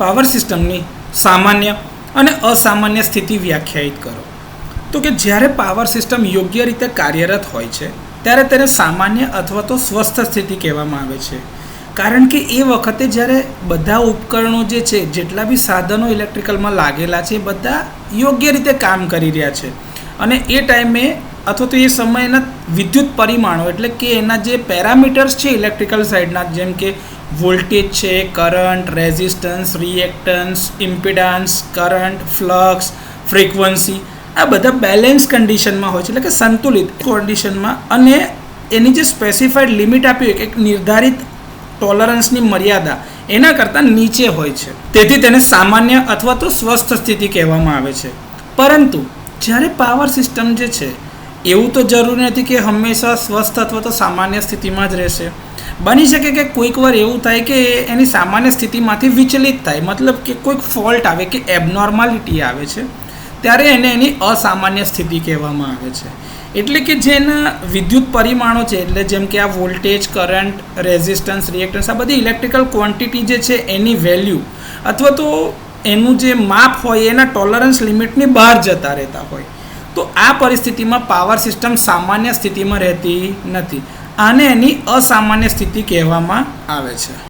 Power સિસ્ટમની સામાન્ય અને અસામાન્ય સ્થિતિ વ્યાખ્યાયિત કરો. તો કે જ્યારે પાવર સિસ્ટમ યોગ્ય રીતે કાર્યરત હોય છે ત્યારે તેને સામાન્ય અથવા તો સ્વસ્થ સ્થિતિ કહેવામાં આવે છે. કારણ કે એ વખતે જ્યારે બધા ઉપકરણો જે છે, જેટલા બી સાધનો ઇલેક્ટ્રિકલમાં લાગેલા છે, એ બધા યોગ્ય રીતે કામ કરી રહ્યા છે અને એ ટાઈમે અથવા તો એ સમયના વિદ્યુત પરિમાણો એટલે કે એના જે પેરામીટર્સ છે ઇલેક્ટ્રિકલ સાઇડના, જેમ કે વોલ્ટેજ છે, current, resistance, reactance, impedance, current, flux, frequency, આ બધા બેલેન્સ કન્ડિશનમાં હોય છે, એટલે કે સંતુલિત કન્ડિશનમાં, અને એની જે સ્પેસિફાઈડ લિમિટ આપી હોય એક નિર્ધારિત ટોલરન્સની મર્યાદા એના કરતાં નીચે હોય છે. તેથી તેને સામાન્ય અથવા તો સ્વસ્થ સ્થિતિ કહેવામાં આવે છે. પરંતુ જ્યારે પાવર સિસ્ટમ જે છે એવું તો જરૂરી નથી કે હંમેશા સ્વસ્થ અથવા તો સામાન્ય સ્થિતિમાં જ રહેશે. બની શકે કે કોઈક વાર એવું થાય કે એની સામાન્ય સ્થિતિમાંથી વિચલિત થાય, મતલબ કે કોઈક ફોલ્ટ આવે કે એબનોર્માલિટી આવે છે, ત્યારે એને એની અસામાન્ય સ્થિતિ કહેવામાં આવે છે. એટલે કે જેના વિદ્યુત પરિમાણો છે, એટલે જેમ કે આ વોલ્ટેજ, કરંટ, રેઝિસ્ટન્સ, રિએક્ટન્સ, આ બધી ઇલેક્ટ્રિકલ ક્વોન્ટિટી જે છે એની વેલ્યુ અથવા તો એનું જે માપ હોય એના ટોલરન્સ લિમિટની બહાર જતા રહેતા હોય, તો આ પરિસ્થિતિમાં પાવર સિસ્ટમ સામાન્ય સ્થિતિમાં રહેતી નથી. આને એની અસામાન્ય સ્થિતિ કહેવામાં આવે છે.